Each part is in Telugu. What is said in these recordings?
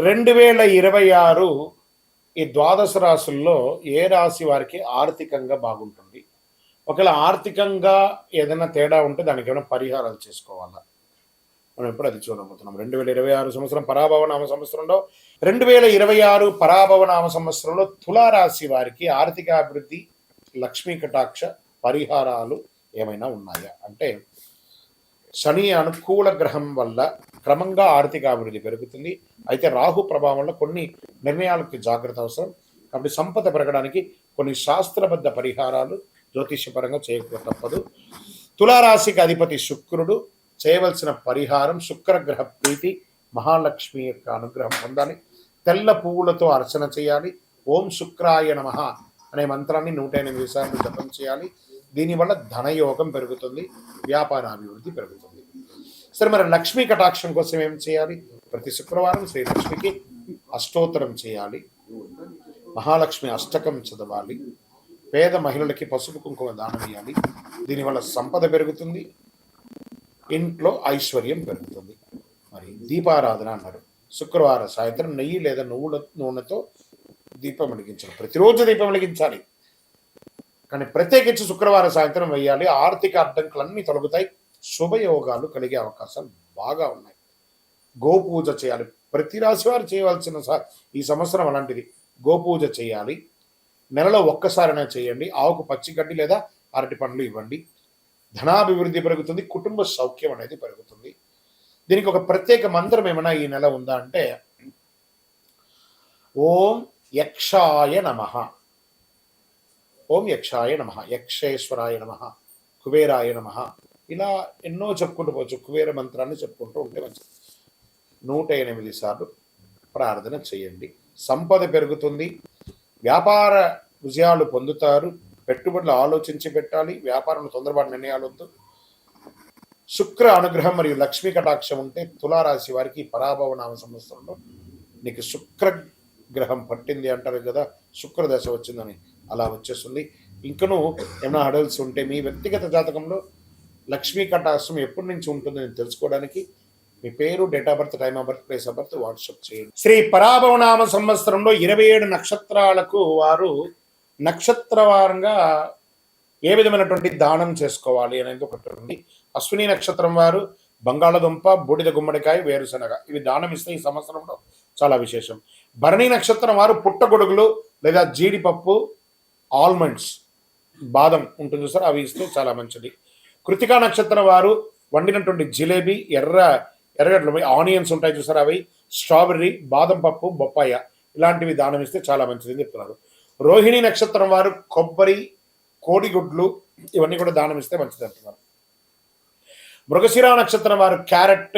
2026 ఈ ద్వాదశ రాశుల్లో ఏ రాశి వారికి ఆర్థికంగా బాగుంటుంది? ఒకవేళ ఆర్థికంగా ఏదైనా తేడా ఉంటే దానికి ఏమైనా పరిహారాలు చేసుకోవాలా? మనం ఎప్పుడు అది చూడబోతున్నాం. 2026 సంవత్సరం పరాభవనామ సంవత్సరంలో 2026 పరాభవనామ సంవత్సరంలో తులారాశి వారికి ఆర్థిక అభివృద్ధి, లక్ష్మీ కటాక్ష పరిహారాలు ఏమైనా ఉన్నాయా? అంటే శని అనుకూల గ్రహం వల్ల క్రమంగా ఆర్థిక అభివృద్ధి పెరుగుతుంది. అయితే రాహు ప్రభావం వల్ల కొన్ని నిర్ణయాలకు జాగ్రత్త అవసరం. కాబట్టి సంపద పెరగడానికి కొన్ని శాస్త్రబద్ధ పరిహారాలు జ్యోతిష్యపరంగా చేయక తప్పదు. తులారాశికి అధిపతి శుక్రుడు. చేయవలసిన పరిహారం శుక్రగ్రహ ప్రీతి, మహాలక్ష్మి యొక్క అనుగ్రహం పొందాలి. తెల్ల పువ్వులతో అర్చన చేయాలి. ఓం శుక్రాయ నమః అనే మంత్రాన్ని 108 సార్లు జపం చేయాలి. దీనివల్ల ధనయోగం పెరుగుతుంది, వ్యాపార అభివృద్ధి పెరుగుతుంది. సరే, మరి లక్ష్మీ కటాక్షం కోసం ఏం చేయాలి? ప్రతి శుక్రవారం శ్రీలక్ష్మికి అష్టోత్తరం చేయాలి, మహాలక్ష్మి అష్టకం చదవాలి, పేద మహిళలకి పసుపు కుంకుమ దానం ఇవ్వాలి. దీనివల్ల సంపద పెరుగుతుంది, ఇంట్లో ఐశ్వర్యం పెరుగుతుంది. మరి దీపారాధన అన్నారు. శుక్రవారం సాయంత్రం నెయ్యి లేదా నువ్వుల నూనెతో దీపం వెలిగించాలి. ప్రతిరోజు దీపం వెలిగించాలి, కానీ ప్రత్యేకించి శుక్రవారం సాయంత్రం వేయాలి. ఆర్థిక అడ్డంకులన్నీ తొలగుతాయి, శుభయోగాలు కలిగే అవకాశాలు బాగా ఉన్నాయి. గోపూజ చేయాలి. ప్రతి రాశి వారు చేయవలసిన ఈ సంవత్సరం అలాంటిది. గోపూజ చేయాలి. నెలలో ఒక్కసారైనా చేయండి. ఆవుకు పచ్చిగడ్డి లేదా అరటి పండ్లు ఇవ్వండి. ధనాభివృద్ధి పెరుగుతుంది, కుటుంబ సౌఖ్యం అనేది పెరుగుతుంది. దీనికి ఒక ప్రత్యేక మంత్రం ఏమైనా ఈ నెల ఉందా అంటే ఓం యక్షాయ నమః, ఓం యక్షాయ నమః, యక్షేశ్వరాయ నమః, కుబేరాయ నమః, ఇలా ఎన్నో చెప్పుకుంటూ పోవచ్చు. కుబేర మంత్రాన్ని చెప్పుకుంటూ ఉంటే మంచిది. 108 సార్లు ప్రార్థన చేయండి. సంపద పెరుగుతుంది, వ్యాపార విజయాలు పొందుతారు. పెట్టుబడులు ఆలోచించి పెట్టాలి. వ్యాపారంలో తొందరపాటు నిర్ణయాలు వద్దు. శుక్ర అనుగ్రహం మరియు లక్ష్మీ కటాక్షం ఉంటే తులారాశి వారికి పరాభవనామ సంవత్సరంలో నీకు శుక్ర గ్రహం పట్టింది అంటారు కదా, శుక్రదశ వచ్చిందని, అలా వచ్చేస్తుంది. ఇంకనూ ఏమైనా హడల్స్ ఉంటే మీ వ్యక్తిగత జాతకంలో లక్ష్మీ కటాక్షం ఎప్పటి నుంచి ఉంటుందని తెలుసుకోవడానికి మీ పేరు, date of birth, time of birth, place of birth WhatsApp చేయండి. శ్రీ పరాభవనామ సంవత్సరంలో 27 నక్షత్రాలకు వారు నక్షత్రవారంగా ఏ విధమైనటువంటి దానం చేసుకోవాలి అనేది ఒకటి ఉంది. అశ్విని నక్షత్రం వారు బంగాళదుంప, బూడిద గుమ్మడికాయ, వేరుశనగ ఇవి దానం ఇస్తే ఈ సంవత్సరంలో చాలా విశేషం. భరణి నక్షత్రం వారు పుట్టగొడుగులు లేదా జీడిపప్పు, ఆల్మండ్స్, బాదం ఉంటుంది సార్, అవి ఇస్తే చాలా మంచిది. కృతికా నక్షత్రం వారు వండినటువంటి జిలేబీ, ఎర్రగడ్డలు, ఆనియన్స్ ఉంటాయి చూసారు, అవి, స్ట్రాబెర్రీ, బాదం పప్పు, బొప్పాయ ఇలాంటివి దానం ఇస్తే చాలా మంచిది అని చెప్తున్నారు. రోహిణి నక్షత్రం వారు కొబ్బరి, కోడిగుడ్లు ఇవన్నీ కూడా దానం ఇస్తే మంచిది అంటున్నారు. మృగశిర నక్షత్రం వారు క్యారెట్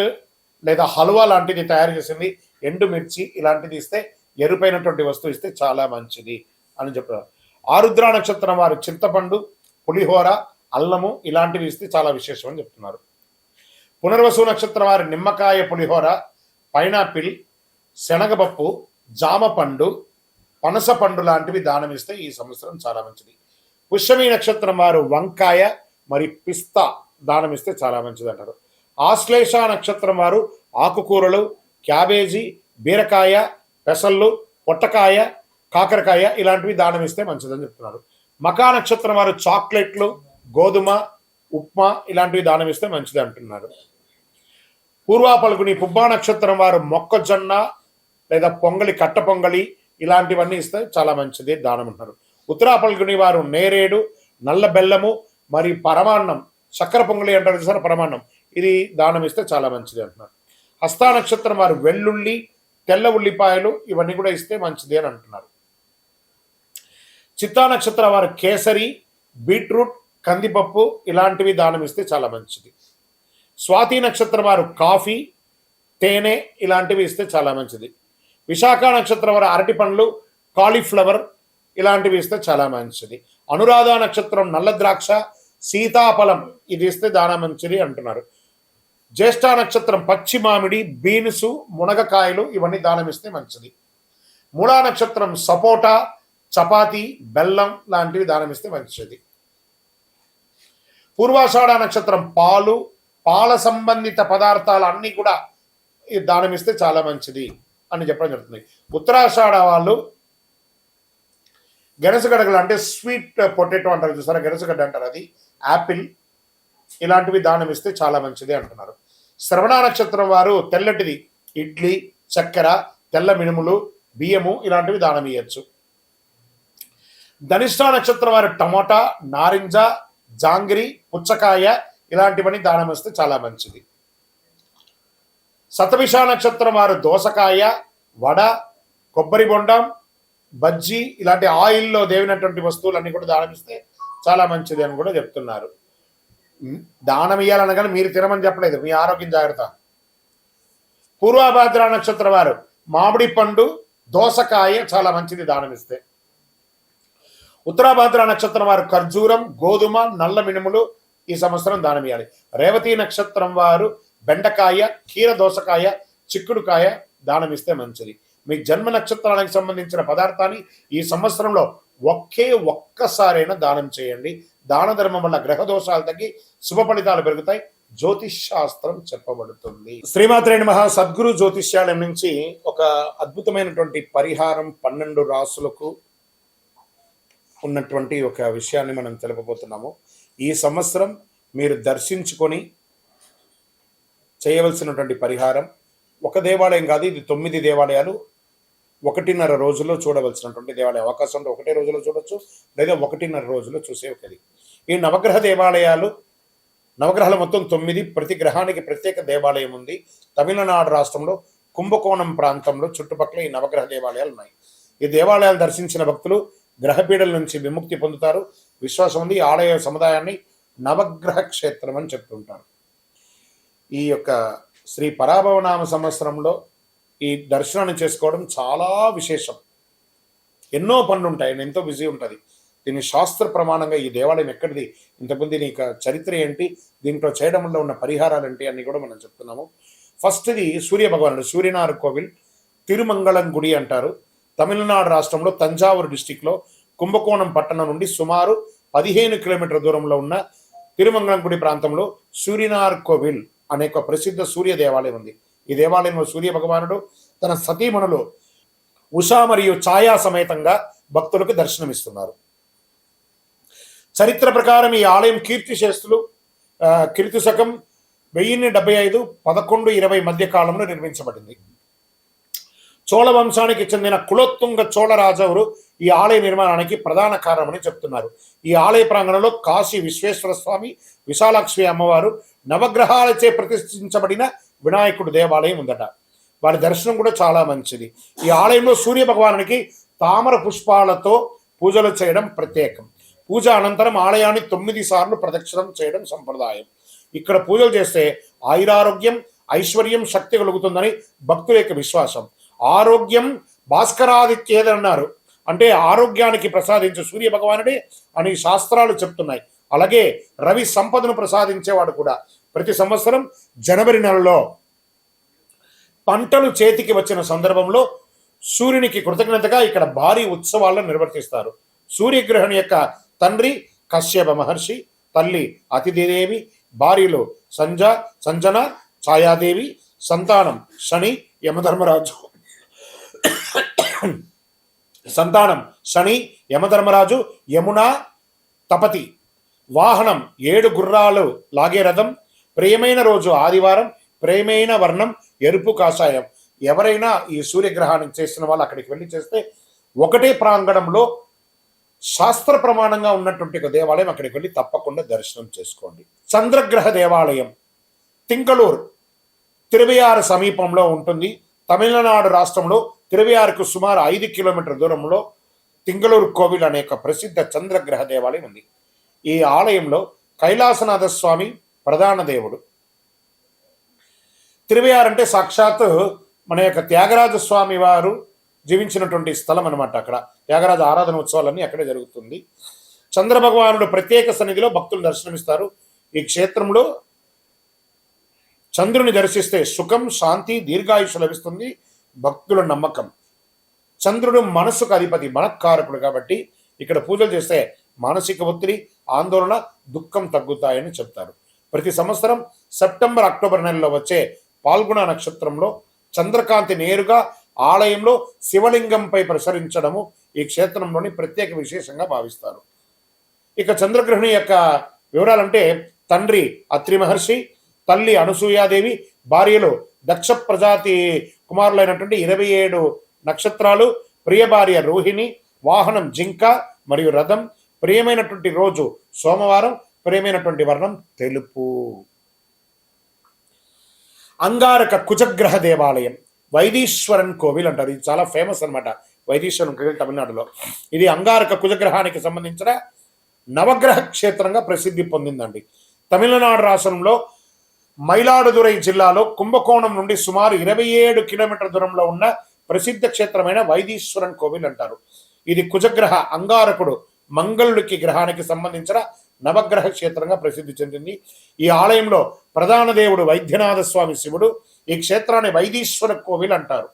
లేదా హల్వా లాంటిది తయారు చేసింది, ఎండుమిర్చి ఇలాంటిది ఇస్తే, ఎరుపైనటువంటి వస్తువు ఇస్తే చాలా మంచిది అని చెప్తున్నారు. ఆరుద్ర నక్షత్రం వారు చింతపండు, పులిహోర, అల్లము ఇలాంటివి ఇస్తే చాలా విశేషం అని చెప్తున్నారు. పునర్వసు నక్షత్రం వారి నిమ్మకాయ పులిహోర, పైనాపిల్, శనగపప్పు, జామ పండు, పనస పండు లాంటివి దానం ఇస్తే ఈ సంవత్సరం చాలా మంచిది. పుష్యమి నక్షత్రం వారు వంకాయ మరి పిస్తా దానం ఇస్తే చాలా మంచిది అంటారు. ఆశ్లేష నక్షత్రం వారు ఆకుకూరలు, క్యాబేజీ, బీరకాయ, పెసళ్ళు, పొట్టకాయ, కాకరకాయ ఇలాంటివి దానం ఇస్తే మంచిదని చెప్తున్నారు. మకా నక్షత్రం వారు చాక్లెట్లు, గోధుమ, ఉప్మా ఇలాంటివి దానం ఇస్తే మంచిది అంటున్నారు. పూర్వ పలుకుని పుబ్బా నక్షత్రం వారు మొక్కజొన్న లేదా పొంగలి, కట్ట పొంగలి ఇలాంటివన్నీ ఇస్తే చాలా మంచిది దానం అంటున్నారు. ఉత్తరా పలుకుని వారు నేరేడు, నల్ల బెల్లము మరి పరమాన్నం, చక్కెర పొంగలి అంటారు చూసారు, పరమాన్నం, ఇది దానం ఇస్తే చాలా మంచిది అంటున్నారు. హస్తా నక్షత్రం వారు వెల్లుల్లి, తెల్ల ఉల్లిపాయలు ఇవన్నీ కూడా ఇస్తే మంచిది అని అంటున్నారు. చిత్తా నక్షత్రం వారు కేసరి, బీట్రూట్, కందిపప్పు ఇలాంటివి దానం ఇస్తే చాలా మంచిది. స్వాతి నక్షత్రం వారు కాఫీ, తేనె ఇలాంటివి ఇస్తే చాలా మంచిది. విశాఖ నక్షత్రం వారు అరటి పండ్లు, కాలీఫ్లవర్ ఇలాంటివి ఇస్తే చాలా మంచిది. అనురాధ నక్షత్రం నల్ల ద్రాక్ష, సీతాఫలం ఇది ఇస్తే దాన మంచిది అంటున్నారు. జ్యేష్ఠ నక్షత్రం పచ్చి మామిడి, బీన్సు, మునగకాయలు ఇవన్నీ దానం ఇస్తే మంచిది. మూలా నక్షత్రం సపోటా, చపాతి, బెల్లం లాంటివి దానం ఇస్తే మంచిది. పూర్వాషాఢ నక్షత్రం పాలు, పాల సంబంధిత పదార్థాలు అన్నీ కూడా దానం ఇస్తే చాలా మంచిది అని చెప్పడం జరుగుతుంది. ఉత్తరాషాఢ వాళ్ళు గెనసగడ్డలు అంటే స్వీట్ పొటాటో అంటారు చూసారా, గెనసగడ్డ అంటారు, అది యాపిల్ ఇలాంటివి దానం ఇస్తే చాలా మంచిది అంటున్నారు. శ్రవణ నక్షత్రం వారు తెల్లటిది ఇడ్లీ, చక్కెర, తెల్ల మినుములు, బియ్యము ఇలాంటివి దానం ఇవ్వచ్చు. ధనిష్ట నక్షత్రం వారు టమోటా, నారింజ, జాంగిరి, పుచ్చకాయ ఇలాంటివన్నీ దానం ఇస్తే చాలా మంచిది. శతభిష నక్షత్రం వారు దోసకాయ, వడ, కొబ్బరి బొండం, బజ్జీ ఇలాంటి ఆయిల్లో దేవినటువంటి వస్తువులన్నీ కూడా దానం ఇస్తే చాలా మంచిది అని కూడా చెప్తున్నారు. దానం ఇవ్వాలనగానే మీరు తినమని చెప్పలేదు, మీ ఆరోగ్యం జాగ్రత్త. పూర్వభాద్ర నక్షత్రం వారు మామిడి పండు, దోసకాయ చాలా మంచిది దానం ఇస్తే. ఉత్తరాభాద్ర నక్షత్రం వారు ఖర్జూరం, గోధుమ, నల్ల మినుములు ఈ సంవత్సరం దానం ఇవ్వాలి. రేవతి నక్షత్రం వారు బెండకాయ, కీర దోసకాయ, చిక్కుడుకాయ దానం ఇస్తే మంచిది. మీ జన్మ నక్షత్రానికి సంబంధించిన పదార్థాన్ని ఈ సంవత్సరంలో ఒక్కసారైనా దానం చేయండి. దాన ధర్మం వల్ల గ్రహ దోషాలు తగ్గి శుభ ఫలితాలు పెరుగుతాయి. జ్యోతిష్ శాస్త్రం చెప్పబడుతుంది. శ్రీమాత్రే నమః. సద్గురు జ్యోతిష్యాలయం నుంచి ఒక అద్భుతమైనటువంటి పరిహారం 12 రాసులకు ఉన్నటువంటి ఒక విషయాన్ని మనం తెలుపబోతున్నాము. ఈ సంవత్సరం మీరు దర్శించుకొని చేయవలసినటువంటి పరిహారం ఒక దేవాలయం కాదు, ఇది 9 దేవాలయాలు 1.5 రోజుల్లో చూడవలసినటువంటి దేవాలయం. అవకాశం ఉంటే 1 రోజులో చూడొచ్చు, లేదా 1.5 రోజుల్లో చూసే ఒకది. ఈ నవగ్రహ దేవాలయాలు, నవగ్రహాలు మొత్తం 9, ప్రతి గ్రహానికి ప్రత్యేక దేవాలయం ఉంది. తమిళనాడు రాష్ట్రంలో కుంభకోణం ప్రాంతంలో చుట్టుపక్కల ఈ నవగ్రహ దేవాలయాలు ఉన్నాయి. ఈ దేవాలయాలు దర్శించిన భక్తులు గ్రహపీడల నుంచి విముక్తి పొందుతారు. విశ్వాసం ఉంది. ఈ ఆలయ సముదాయాన్ని నవగ్రహ క్షేత్రం అని చెప్తుంటారు. ఈ యొక్క శ్రీ పరాభవనామ సంవత్సరంలో ఈ దర్శనాన్ని చేసుకోవడం చాలా విశేషం. ఎన్నో పనులు ఉంటాయి, ఎంతో బిజీ ఉంటుంది. దీని శాస్త్ర ప్రమాణంగా ఈ దేవాలయం ఎక్కడిది, ఇంతకుముందు దీని చరిత్ర ఏంటి, దీంట్లో చేయడం వల్ల ఉన్న పరిహారాలు ఏంటి అన్ని కూడా మనం చెప్తున్నాము. ఫస్ట్ ఇది సూర్య భగవానుడు, సూర్యనారాయణ కోవిల్, తిరుమంగళం గుడి అంటారు. తమిళనాడు రాష్ట్రంలో తంజావూరు డిస్టిక్లో కుంభకోణం పట్టణం నుండి సుమారు 15 కిలోమీటర్ల దూరంలో ఉన్న తిరుమంగళం గుడి ప్రాంతంలో సూర్యనారాయణ కోవిల్ అనే ఒక ప్రసిద్ధ సూర్య దేవాలయం ఉంది. ఈ దేవాలయంలో సూర్య భగవానుడు తన సతీమణులు ఉషా మరియు ఛాయా సమేతంగా భక్తులకు దర్శనమిస్తున్నారు. చరిత్ర ప్రకారం ఈ ఆలయం కీర్తిశేషులు కీర్తి శకం 1075 1120 మధ్య కాలంలో నిర్మించబడింది. చోళ వంశానికి చెందిన కులోత్తుంగ చోళ రాజవులు ఈ ఆలయ నిర్మాణానికి ప్రధాన కారణమని చెప్తున్నారు. ఈ ఆలయ ప్రాంగణంలో కాశీ విశ్వేశ్వర స్వామి, విశాలాక్షి అమ్మవారు, నవగ్రహాలచే ప్రతిష్ఠించబడిన వినాయకుడు దేవాలయం ఉందట. వారి దర్శనం కూడా చాలా మంచిది. ఈ ఆలయంలో సూర్య భగవానునికి తామర పుష్పాలతో పూజలు చేయడం ప్రత్యేకం. పూజ అనంతరం ఆలయాన్ని 9 సార్లు ప్రదక్షిణం చేయడం సంప్రదాయం. ఇక్కడ పూజలు చేస్తే ఆయురారోగ్యం, ఐశ్వర్యం, శక్తి కలుగుతుందని భక్తుల యొక్క విశ్వాసం. ఆరోగ్యం భాస్కరాదిత్యేదన్నారు, అంటే ఆరోగ్యానికి ప్రసాదించే సూర్య భగవానుడే అని శాస్త్రాలు చెప్తున్నాయి. అలాగే రవి సంపదను ప్రసాదించేవాడు కూడా. ప్రతి సంవత్సరం జనవరి నెలలో పంటలు చేతికి వచ్చిన సందర్భంలో సూర్యునికి కృతజ్ఞతగా ఇక్కడ భారీ ఉత్సవాలను నిర్వర్తిస్తారు. సూర్యగ్రహణి యొక్క తండ్రి కశ్యప మహర్షి, తల్లి అతిథిదేవి, భార్యలు సంజన, ఛాయాదేవి, సంతానం శని యమధర్మరాజు, యమున తపతి. వాహనం 7 గుర్రాలు లాగే రథం. ప్రియమైన రోజు ఆదివారం. ప్రియమైన వర్ణం ఎరుపు కాషాయం. ఎవరైనా ఈ సూర్యగ్రహాన్ని చేసిన వాళ్ళు అక్కడికి వెళ్ళి చేస్తే ఒకటే ప్రాంగణంలో శాస్త్ర ప్రమాణంగా ఉన్నటువంటి ఒక దేవాలయం, అక్కడికి వెళ్ళి తప్పకుండా దర్శనం చేసుకోండి. చంద్రగ్రహ దేవాలయం తింకలూరు తిరువయారు సమీపంలో ఉంటుంది. తమిళనాడు రాష్ట్రంలో తిరువయారుకు సుమారు 5 కిలోమీటర్ల దూరంలో తింగళూరు కోవిల్ అనే ఒక ప్రసిద్ధ చంద్రగ్రహ దేవాలయం ఉంది. ఈ ఆలయంలో కైలాసనాథ స్వామి ప్రధాన దేవుడు. తిరువయారు అంటే సాక్షాత్ మన యొక్క త్యాగరాజ స్వామి వారు జీవించినటువంటి స్థలం అనమాట. అక్కడ త్యాగరాజ ఆరాధన ఉత్సవాలన్నీ అక్కడే జరుగుతుంది. చంద్రభగవానుడు ప్రత్యేక సన్నిధిలో భక్తులు దర్శనమిస్తారు. ఈ క్షేత్రంలో చంద్రుని దర్శిస్తే సుఖం, శాంతి, దీర్ఘాయుషు లభిస్తుంది భక్తుల నమ్మకం. చంద్రుడు మనసుకు అధిపతి, మనఃకారకుడు కాబట్టి ఇక్కడ పూజలు చేస్తే మానసిక ఒత్తిడి, ఆందోళన, దుఃఖం తగ్గుతాయని చెప్తారు. ప్రతి సంవత్సరం సెప్టెంబర్, అక్టోబర్ నెలలో వచ్చే పాల్గొన నక్షత్రంలో చంద్రకాంతి నేరుగా ఆలయంలో శివలింగంపై ప్రసరించడము ఈ క్షేత్రంలోని ప్రత్యేక విశేషంగా భావిస్తారు. ఇక చంద్రగ్రహణి యొక్క వివరాలంటే తండ్రి అత్రి మహర్షి, తల్లి అనసూయాదేవి, భార్యలు దక్ష ప్రజాతి కుమారులైనటువంటి 27 నక్షత్రాలు, ప్రియ భార్య రోహిణి, వాహనం జింక మరియు రథం, ప్రియమైనటువంటి రోజు సోమవారం, ప్రియమైనటువంటి వర్ణం తెలుపు. అంగారక కుజగ్రహ దేవాలయం వైదీశ్వరన్ కోవిల్ అంటారు. ఇది చాలా ఫేమస్ అనమాట. వైదీశ్వరన్ కోవిల్ తమిళనాడులో. ఇది అంగారక కుజగ్రహానికి సంబంధించిన నవగ్రహ క్షేత్రంగా ప్రసిద్ధి పొందిందండి. తమిళనాడు రాష్ట్రంలో మయిలాడుదురై జిల్లాలో కుంభకోణం నుండి సుమారు 27 కిలోమీటర్ల దూరంలో ఉన్న ప్రసిద్ధ క్షేత్రమైన వైదీశ్వరన్ కోవిల్ అంటారు. ఇది కుజగ్రహ అంగారకుడు మంగళుడికి గ్రహానికి సంబంధించిన నవగ్రహ క్షేత్రంగా ప్రసిద్ధి చెందింది. ఈ ఆలయంలో ప్రధాన దేవుడు వైద్యనాథ స్వామి శివుడు. ఈ క్షేత్రాన్ని వైదీశ్వర కోవిల్ అంటారు.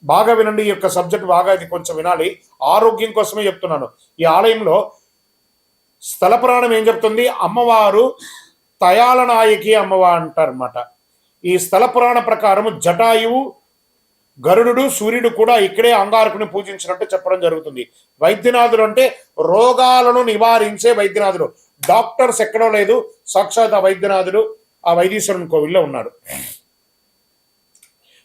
బాగా వినండి, ఈ యొక్క సబ్జెక్ట్ బాగా ఇది కొంచెం వినాలి, ఆరోగ్యం కోసమే చెప్తున్నాను. ఈ ఆలయంలో స్థల పురాణం ఏం చెప్తుంది, అమ్మవారు తయాలనాయకి అమ్మవారు అంటారన్నమాట. ఈ స్థల పురాణ ప్రకారం జటాయువు, గరుడు, సూర్యుడు కూడా ఇక్కడే అంగారకుని పూజించినట్టు చెప్పడం జరుగుతుంది. వైద్యనాథుడు అంటే రోగాలను నివారించే వైద్యనాథుడు. డాక్టర్స్ ఎక్కడో లేదు, సాక్షాత్ ఆ వైద్యనాథుడు ఆ వైదీశ్వరుని కోవిల్లో ఉన్నాడు.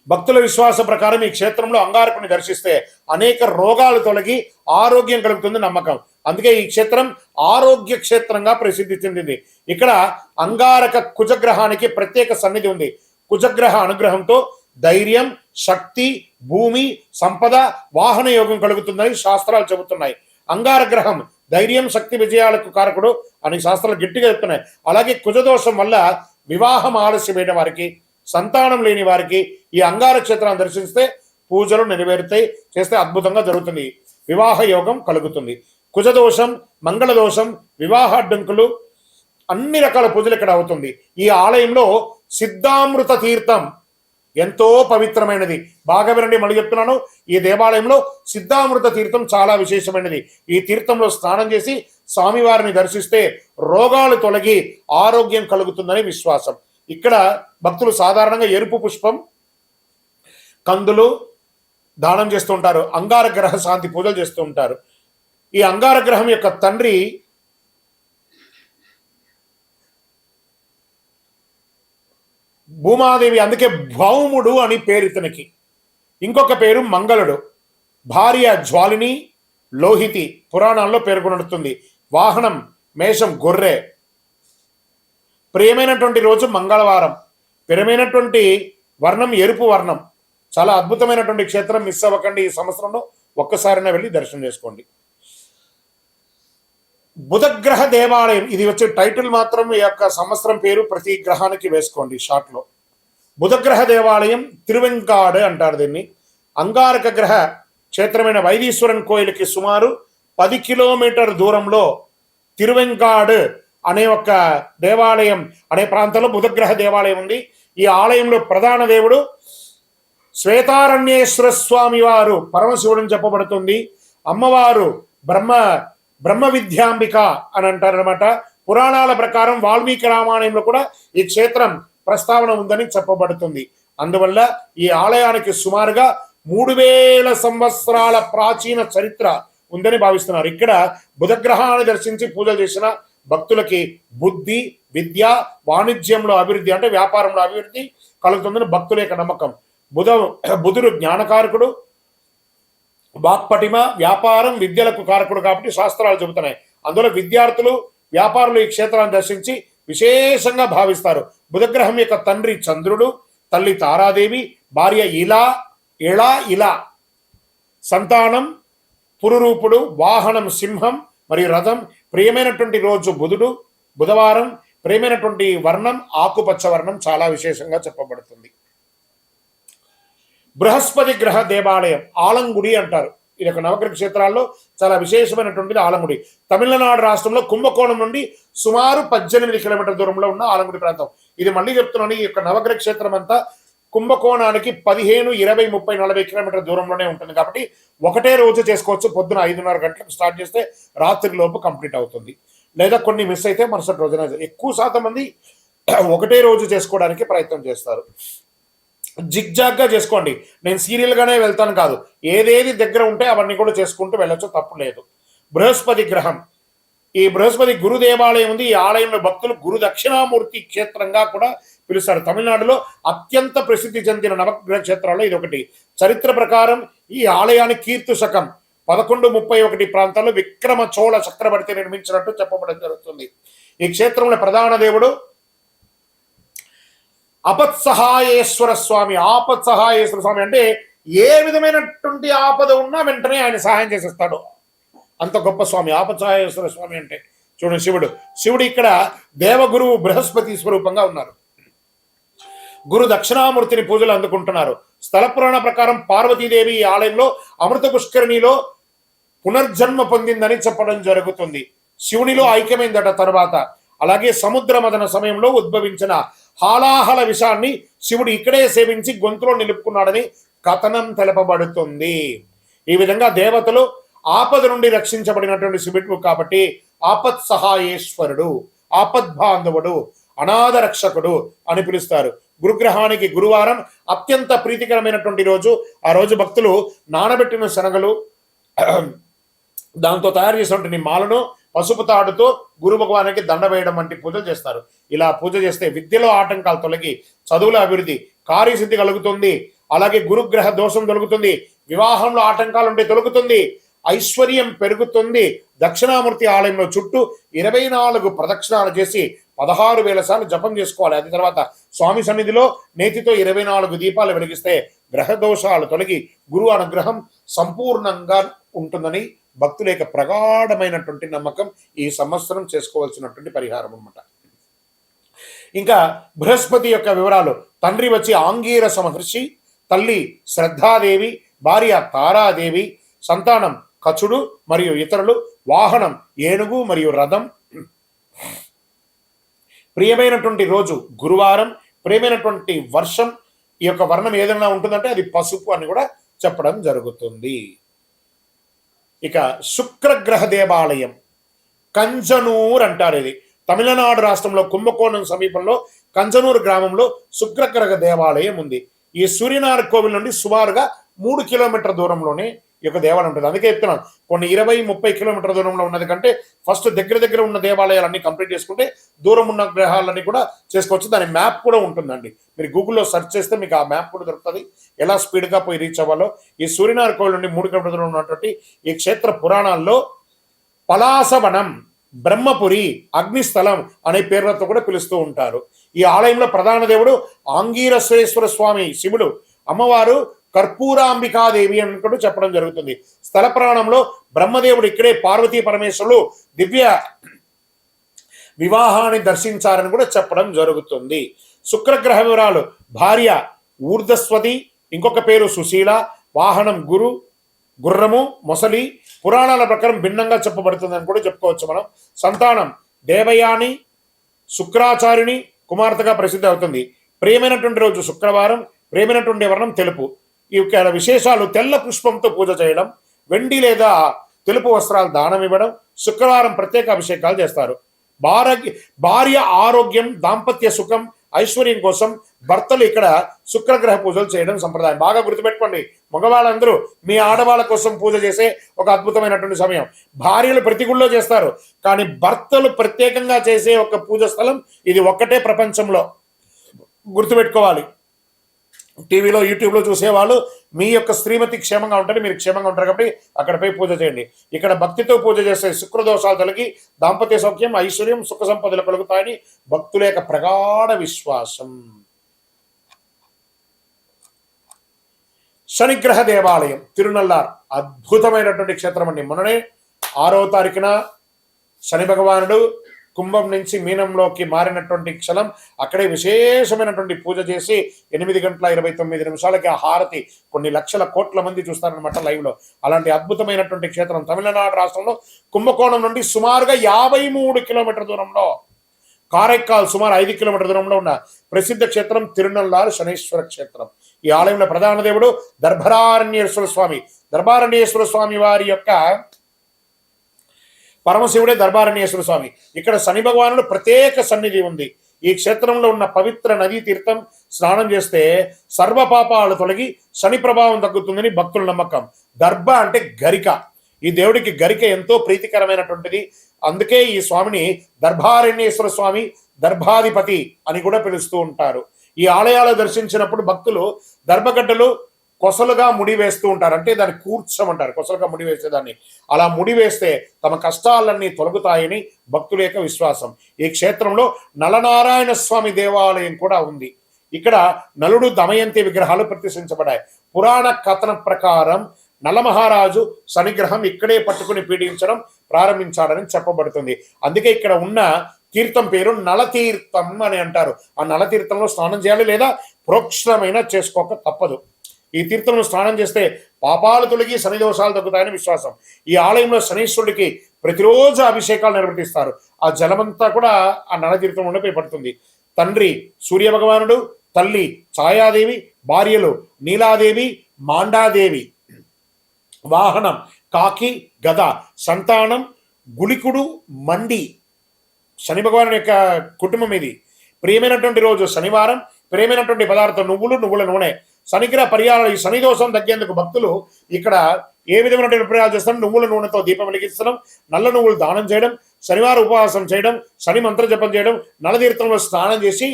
భక్తుల విశ్వాస ప్రకారం ఈ క్షేత్రంలో అంగారకుని దర్శిస్తే అనేక రోగాలు తొలగి ఆరోగ్యం కలుగుతుంది నమ్మకం. అందుకే ఈ క్షేత్రం ఆరోగ్య క్షేత్రంగా ప్రసిద్ధి చెందింది. ఇక్కడ అంగారక కుజగ్రహానికి ప్రత్యేక సన్నిధి ఉంది. కుజగ్రహ అనుగ్రహంతో ధైర్యం, శక్తి, భూమి, సంపద, వాహన యోగం కలుగుతుందని శాస్త్రాలు చెబుతున్నాయి. అంగారగ్రహం ధైర్యం, శక్తి, విజయాలకు కారకుడు అని శాస్త్రాలు గట్టిగా చెప్తున్నాయి. అలాగే కుజదోషం వల్ల వివాహం ఆలస్యమైన వారికి, సంతానం లేని వారికి ఈ అంగార క్షేత్రాన్ని దర్శిస్తే పూజలు నెరవేరుతాయి, చేస్తే అద్భుతంగా జరుగుతుంది, వివాహ యోగం కలుగుతుంది. కుజదోషం, మంగళదోషం, వివాహ అడ్డంకులు, అన్ని రకాల పూజలు ఇక్కడ అవుతుంది. ఈ ఆలయంలో సిద్ధామృత తీర్థం ఎంతో పవిత్రమైనది. బాగా వినండి, మళ్ళీ చెప్తున్నాను. ఈ దేవాలయంలో సిద్ధామృత తీర్థం చాలా విశేషమైనది. ఈ తీర్థంలో స్నానం చేసి స్వామివారిని దర్శిస్తే రోగాలు తొలగి ఆరోగ్యం కలుగుతుందని విశ్వాసం. ఇక్కడ భక్తులు సాధారణంగా ఎరుపు పుష్పం, కందులు దానం చేస్తూ ఉంటారు. అంగార గ్రహ శాంతి పూజలు చేస్తూ ఉంటారు. ఈ అంగార గ్రహం యొక్క తండ్రి భూమాదేవి, అందుకే భౌముడు అని పేరు ఇతనికి. ఇంకొక పేరు మంగళుడు. భార్య జ్వాలిని, లోహితి పురాణాల్లో పేర్కొనడుతుంది. వాహనం మేషం, గొర్రె. ప్రియమైనటువంటి రోజు మంగళవారం. ప్రియమైనటువంటి వర్ణం ఎరుపు వర్ణం. చాలా అద్భుతమైనటువంటి క్షేత్రం. మిస్ అవ్వకండి. ఈ సంవత్సరంలో ఒక్కసారైనా వెళ్ళి దర్శనం చేసుకోండి. బుధగ్రహ దేవాలయం, ఇది వచ్చే టైటిల్ మాత్రం ఈ యొక్క సంవత్సరం పేరు ప్రతి గ్రహానికి వేసుకోండి షార్ట్ లో. బుధగ్రహ దేవాలయం తిరువెంకాడు అంటారు దీన్ని. అంగారక గ్రహ క్షేత్రమైన వైదీశ్వరన్ కోయిలకి సుమారు 10 కిలోమీటర్ దూరంలో తిరువెంకాడు అనే ఒక దేవాలయం అనే ప్రాంతంలో బుధగ్రహ దేవాలయం ఉంది. ఈ ఆలయంలో ప్రధాన దేవుడు శ్వేతారణ్యేశ్వర స్వామి వారు పరమశివుడని చెప్పబడుతుంది. అమ్మవారు బ్రహ్మ విద్యాంబిక అని అంటారనమాట. పురాణాల ప్రకారం వాల్మీకి రామాయణంలో కూడా ఈ క్షేత్రం ప్రస్తావన ఉందని చెప్పబడుతుంది. అందువల్ల ఈ ఆలయానికి సుమారుగా 3000 సంవత్సరాల ప్రాచీన చరిత్ర ఉందని భావిస్తున్నారు. ఇక్కడ బుధగ్రహాన్ని దర్శించి పూజలు చేసిన భక్తులకి బుద్ధి, విద్య, వాణిజ్యంలో అభివృద్ధి అంటే వ్యాపారంలో అభివృద్ధి కలుగుతుందని భక్తుల యొక్క నమ్మకం. బుధుడు జ్ఞానకారకుడు, వాక్పటిమ, వ్యాపారం, విద్యలకు కారకుడు కాబట్టి శాస్త్రాలు చెబుతున్నాయి. అందులో విద్యార్థులు, వ్యాపారులు ఈ క్షేత్రాన్ని దర్శించి విశేషంగా భావిస్తారు. బుధగ్రహం యొక్క తండ్రి చంద్రుడు, తల్లి తారాదేవి, భార్య ఇలా, సంతానం పురురూపుడు, వాహనం సింహం మరియు రథం. ప్రియమైనటువంటి రోజు బుధవారం. ప్రియమైనటువంటి వర్ణం ఆకుపచ్చ వర్ణం. చాలా విశేషంగా చెప్పబడుతుంది. బృహస్పతి గ్రహ దేవాలయం ఆలంగుడి అంటారు. ఇది ఒక నవగ్రహ క్షేత్రాల్లో చాలా విశేషమైనటువంటిది ఆలంగుడి. తమిళనాడు రాష్ట్రంలో కుంభకోణం నుండి సుమారు 18 కిలోమీటర్ల దూరంలో ఉన్న ఆలంగుడి ప్రాంతం. ఇది మళ్ళీ చెప్తున్నాను, ఈ యొక్క నవగ్రహ క్షేత్రం అంతా కుంభకోణానికి 15, 20, 30, 40 కిలోమీటర్ల దూరంలోనే ఉంటుంది. కాబట్టి ఒకటే రోజు చేసుకోవచ్చు. పొద్దున 5:30 గంటలకు స్టార్ట్ చేస్తే రాత్రి లోపు కంప్లీట్ అవుతుంది. లేదా కొన్ని మిస్ అయితే మరుసటి రోజున. ఎక్కువ శాతం మంది ఒకటే రోజు చేసుకోవడానికి ప్రయత్నం చేస్తారు. జిగ్జాగ్గా చేసుకోండి. నేను సీరియల్గానే వెళ్తాను కాదు, ఏదేది దగ్గర ఉంటే అవన్నీ కూడా చేసుకుంటూ వెళ్ళొచ్చు, తప్పు లేదు. బృహస్పతి గ్రహం, ఈ బృహస్పతి గురు దేవాలయం ఉంది. ఈ ఆలయంలో భక్తులు గురు దక్షిణామూర్తి క్షేత్రంగా కూడా పిలుస్తారు. తమిళనాడులో అత్యంత ప్రసిద్ధి చెందిన నవగ్రహ క్షేత్రాల్లో ఇది ఒకటి. చరిత్ర ప్రకారం ఈ ఆలయాన్ని కీర్తి శకం 1131 ప్రాంతాల్లో విక్రమ చోళ చక్రవర్తి నిర్మించినట్టు చెప్పబడడం జరుగుతుంది. ఈ క్షేత్రంలో ప్రధాన దేవుడు ఆపత్సహాయేశ్వర స్వామి. ఆపత్సహాయేశ్వర స్వామి అంటే ఏ విధమైనటువంటి ఆపద ఉన్నా వెంటనే ఆయన సహాయం చేసేస్తాడు, అంత గొప్ప స్వామి ఆపత్సహాయేశ్వర స్వామి అంటే. చూడండి, శివుడు ఇక్కడ దేవగురువు బృహస్పతి స్వరూపంగా ఉన్నారు. గురు దక్షిణామూర్తిని పూజలు అందుకుంటున్నారు. స్థల పురాణ ప్రకారం పార్వతీదేవి ఈ ఆలయంలో అమృత పుష్కరిణిలో పునర్జన్మ పొందిందని చెప్పడం జరుగుతుంది. శివునిలో ఐక్యమైందట తర్వాత. అలాగే సముద్ర మదన సమయంలో ఉద్భవించిన హాలాహల విషాన్ని శివుడు ఇక్కడే సేవించి గొంతులో నిలుపుకున్నాడని కథనం తెలపబడుతుంది. ఈ విధంగా దేవతలు ఆపద నుండి రక్షించబడినటువంటి శివుడు కాబట్టి ఆపత్ సహాయేశ్వరుడు, ఆపద్బాంధవుడు, అనాథ రక్షకుడు అని పిలుస్తారు. గురుగ్రహానికి గురువారం అత్యంత ప్రీతికరమైనటువంటి రోజు. ఆ రోజు భక్తులు నానబెట్టిన శనగలు, దాంతో తయారు చేసినటువంటి మాలను పసుపు తాడుతో గురు భగవానికి దండ వేయడం వంటి పూజలు చేస్తారు. ఇలా పూజ చేస్తే విద్యలో ఆటంకాలు తొలగి చదువుల అభివృద్ధి, కార్యసిద్ధి కలుగుతుంది. అలాగే గురుగ్రహ దోషం తొలగుతుంది, వివాహంలో ఆటంకాలు ఉంటే తొలగుతుంది, ఐశ్వర్యం పెరుగుతుంది. దక్షిణామూర్తి ఆలయంలో చుట్టూ 24 ప్రదక్షిణాలు చేసి 16,000 సార్లు జపం చేసుకోవాలి. అది తర్వాత స్వామి సన్నిధిలో నేతితో 24 దీపాలు వెలిగిస్తే గ్రహ దోషాలు తొలగి గురువు అనుగ్రహం సంపూర్ణంగా ఉంటుందని భక్తుల యొక్క ప్రగాఢమైనటువంటి నమ్మకం. ఈ సంవత్సరం చేసుకోవాల్సినటువంటి పరిహారం అన్నమాట. ఇంకా బృహస్పతి యొక్క వివరాలు. తండ్రి వచ్చి ఆంగీరస మహర్షి, తల్లి శ్రద్ధాదేవి, భార్య తారాదేవి, సంతానం కచుడు మరియు ఇతరులు, వాహనం ఏనుగు మరియు రథం. ప్రియమైనటువంటి రోజు గురువారం, ప్రియమైనటువంటి వర్షం, ఈ యొక్క వర్ణం ఏదైనా ఉంటుందంటే అది పసుపు అని కూడా చెప్పడం జరుగుతుంది. ఇక శుక్రగ్రహ దేవాలయం కంజనూర్ అంటారు. ఇది తమిళనాడు రాష్ట్రంలో కుంభకోణం సమీపంలో కంజనూరు గ్రామంలో శుక్రగ్రహ దేవాలయం ఉంది. ఈ సూర్యనారాయణ కోవిల్ నుండి సుమారుగా 3 కిలోమీటర్ల దూరంలోనే ఈ యొక్క దేవాలయం ఉంటుంది. అందుకే చెప్తున్నాను, కొన్ని 20-30 కిలోమీటర్ల దూరంలో ఉన్నది కంటే ఫస్ట్ దగ్గర ఉన్న దేవాలయాలన్నీ కంప్లీట్ చేసుకుంటే దూరం ఉన్న గ్రహాలన్నీ కూడా చేసుకోవచ్చు. దాని మ్యాప్ కూడా ఉంటుందండి. మీరు గూగుల్లో సెర్చ్ చేస్తే మీకు ఆ మ్యాప్ కూడా దొరుకుతుంది, ఎలా స్పీడ్గా పోయి రీచ్ అవ్వాలో. ఈ సూర్యనారాయణ కోవిల్ నుండి 3 కిలోమీటర్ల దూరంలో ఉన్నటువంటి ఈ క్షేత్ర పురాణాల్లో పలాసవనం, బ్రహ్మపురి, అగ్నిస్థలం అనే పేర్లతో కూడా పిలుస్తూ ఉంటారు. ఈ ఆలయంలో ప్రధాన దేవుడు ఆంగీరసేశ్వర స్వామి శివుడు, అమ్మవారు కర్పూరాంబికాదేవి అని కూడా చెప్పడం జరుగుతుంది. స్థల పురాణంలో బ్రహ్మదేవుడు ఇక్కడే పార్వతీ పరమేశ్వరులు దివ్య వివాహాన్ని దర్శించారని కూడా చెప్పడం జరుగుతుంది. శుక్రగ్రహ వివరాలు. భార్య ఊర్ధస్వతి, ఇంకొక పేరు సుశీల, వాహనం గుర్రము, మొసలి. పురాణాల ప్రకారం భిన్నంగా చెప్పబడుతుందని కూడా చెప్పుకోవచ్చు మనం. సంతానం దేవయాని, శుక్రాచార్యుని కుమార్తెగా ప్రసిద్ధి అవుతుంది. ప్రియమైనటువంటి రోజు శుక్రవారం, ప్రియమైనటువంటి వర్ణం తెలుపు. ఈ యొక్క విశేషాలు: తెల్ల పుష్పంతో పూజ చేయడం, వెండి లేదా తెలుపు వస్త్రాలు దానం ఇవ్వడం, శుక్రవారం ప్రత్యేక అభిషేకాలు చేస్తారు. భార్య ఆరోగ్యం, దాంపత్య సుఖం, ఐశ్వర్యం కోసం భర్తలు ఇక్కడ శుక్రగ్రహ పూజలు చేయడం సంప్రదాయం. బాగా గుర్తుపెట్టుకోండి, మగవాళ్ళందరూ మీ ఆడవాళ్ళ కోసం పూజ చేసే ఒక అద్భుతమైనటువంటి సమయం. భార్యలు ప్రతి గుళ్ళో చేస్తారు, కానీ భర్తలు ప్రత్యేకంగా చేసే ఒక పూజ స్థలం ఇది ఒక్కటే ప్రపంచంలో. గుర్తుపెట్టుకోవాలి. టీవీలో, యూట్యూబ్లో చూసేవాళ్ళు మీ యొక్క శ్రీమతి క్షేమంగా ఉంటారు, మీరు క్షేమంగా ఉంటారు కాబట్టి అక్కడపై పూజ చేయండి. ఇక్కడ భక్తితో పూజ చేసే శుక్రదోషాలు తొలగి దాంపత్య సౌఖ్యం, ఐశ్వర్యం, సుఖ సంపదలు కలుగుతాయని భక్తుల యొక్క ప్రగాఢ విశ్వాసం. శనిగ్రహ దేవాలయం తిరునల్లార్ అద్భుతమైనటువంటి క్షేత్రం అండి. మొన్ననే 6వ తారీఖున శని భగవానుడు కుంభం నుంచి మీనంలోకి మారినటువంటి క్షణం. అక్కడే విశేషమైనటువంటి పూజ చేసి 8:29 ఆ హారతి కొన్ని లక్షల కోట్ల మంది చూస్తారనమాట లైవ్లో. అలాంటి అద్భుతమైనటువంటి క్షేత్రం తమిళనాడు రాష్ట్రంలో కుంభకోణం నుండి సుమారుగా 53 కిలోమీటర్ల దూరంలో, కారైకాల్ సుమారు 5 కిలోమీటర్ల దూరంలో ఉన్న ప్రసిద్ధ క్షేత్రం తిరునల్లారు శనీశ్వర క్షేత్రం. ఈ ఆలయంలో ప్రధాన దేవుడు దర్భారణ్యేశ్వర స్వామి. దర్భారణ్యేశ్వర స్వామి వారి యొక్క పరమశివుడే దర్భారణ్యేశ్వర స్వామి. ఇక్కడ శని భగవానుడు ప్రత్యేక సన్నిధి ఉంది. ఈ క్షేత్రంలో ఉన్న పవిత్ర నదీ తీర్థం స్నానం చేస్తే సర్వ పాపాలు తొలగి శని ప్రభావం తగ్గుతుందని భక్తుల నమ్మకం. దర్భ అంటే గరిక. ఈ దేవుడికి గరిక ఎంతో ప్రీతికరమైనటువంటిది. అందుకే ఈ స్వామిని దర్భారణ్యేశ్వర స్వామి, దర్భాధిపతి అని కూడా పిలుస్తూ ఉంటారు. ఈ ఆలయాలు దర్శించినప్పుడు భక్తులు దర్భగడ్డలు కొసలుగా ముడి వేస్తూ ఉంటారు. అంటే దాన్ని కూర్చోమంటారు, కొసలుగా ముడి వేసేదాన్ని. అలా ముడి వేస్తే తమ కష్టాలన్నీ తొలగుతాయని భక్తుల యొక్క విశ్వాసం. ఈ క్షేత్రంలో నలనారాయణ స్వామి దేవాలయం కూడా ఉంది. ఇక్కడ నలుడు దమయంతి విగ్రహాలు ప్రతిష్ఠించబడ్డాయి. పురాణ కథన ప్రకారం నలమహారాజు శనిగ్రహం ఇక్కడే పట్టుకుని పీడించడం ప్రారంభించాడని చెప్పబడుతుంది. అందుకే ఇక్కడ ఉన్న తీర్థం పేరు నలతీర్థం అని అంటారు. ఆ నలతీర్థంలో స్నానం చేయాలి, లేదా ప్రోక్షణమైన చేసుకోక తప్పదు. ఈ తీర్థంలో స్నానం చేస్తే పాపాలు తొలగి శని దోషాలు తగ్గుతాయని విశ్వాసం. ఈ ఆలయంలో శనీశ్వరుడికి ప్రతిరోజు అభిషేకాలు నిర్వర్తిస్తారు. ఆ జలమంతా కూడా ఆ నలతీర్థం ఉండిపోయి పడుతుంది. తండ్రి సూర్య భగవానుడు, తల్లి ఛాయాదేవి, భార్యలు నీలాదేవి, మాండాదేవి, వాహనం కాకి గద, సంతానం గుళికుడు మండి. శని భగవాను యొక్క కుటుంబం ఇది. ప్రియమైనటువంటి రోజు శనివారం. ప్రియమైనటువంటి పదార్థం నువ్వుల నూనె. శనిగ్రహ పరిహారాలు. ఈ శని దోషం తగ్గేందుకు భక్తులు ఇక్కడ ఏ విధమైనటువంటి పరిహారాలు చేస్తాం? నువ్వుల నూనెతో దీపం వెలిగించడం, నల్ల నువ్వులు దానం చేయడం, శనివారం ఉపవాసం చేయడం, శని మంత్ర జపం చేయడం, నలతీర్థంలో స్నానం చేసి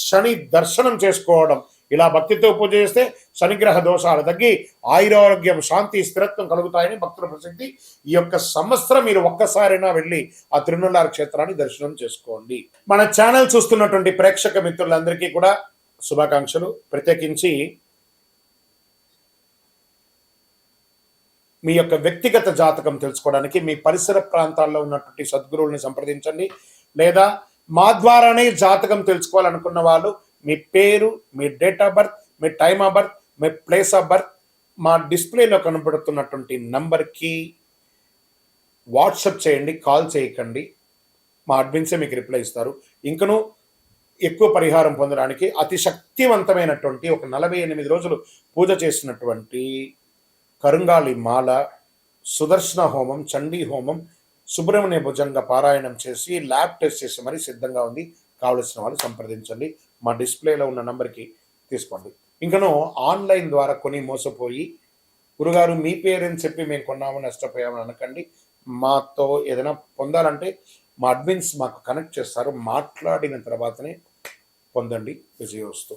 శని దర్శనం చేసుకోవడం. ఇలా భక్తితో పూజ చేస్తే శనిగ్రహ దోషాలు తగ్గి ఆయురారోగ్యం, శాంతి, స్థిరత్వం కలుగుతాయని భక్తుల ప్రసిద్ధి. ఈ యొక్క సంవత్సరం మీరు ఒక్కసారైనా వెళ్ళి ఆ తిరునల్లారు క్షేత్రాన్ని దర్శనం చేసుకోండి. మన ఛానల్ చూస్తున్నటువంటి ప్రేక్షక మిత్రులందరికీ కూడా శుభాకాంక్షలు. ప్రత్యేకించి మీ యొక్క వ్యక్తిగత జాతకం తెలుసుకోవడానికి మీ పరిసర ప్రాంతాల్లో ఉన్నటువంటి సద్గురువుల్ని సంప్రదించండి. లేదా మా ద్వారానే జాతకం తెలుసుకోవాలనుకున్న వాళ్ళు మీ పేరు, మీ డేట్ ఆఫ్ బర్త్, మీ టైమ్ ఆఫ్ బర్త్, మీ ప్లేస్ ఆఫ్ బర్త్ మా డిస్ప్లేలో కనబడుతున్నటువంటి నంబర్కి వాట్సాప్ చేయండి, కాల్ చేయకండి. మా అడ్మిన్సే మీకు రిప్లై ఇస్తారు. ఇంకనూ ఎక్కువ పరిహారం పొందడానికి అతి శక్తివంతమైనటువంటి ఒక 48 రోజులు పూజ చేసినటువంటి కరుంగాలి మాల, సుదర్శన హోమం, చండీ హోమం, సుబ్రహ్మణ్య భుజంగ పారాయణం చేసి ల్యాబ్ టెస్ట్ చేసి మరీ సిద్ధంగా ఉంది. కావలసిన వాళ్ళు సంప్రదించండి. మా డిస్ప్లేలో ఉన్న నంబర్కి తీసుకోండి. ఇంకనూ ఆన్లైన్ ద్వారా కొని మోసపోయి గురుగారు మీ పేరని చెప్పి మేము కొన్నాము నష్టపోయామని అనకండి. మాతో ఏదైనా పొందాలంటే మా అడ్మిన్స్ మాకు కనెక్ట్ చేస్తారు. మాట్లాడిన తర్వాతనే పొందండి. విజయోస్తు.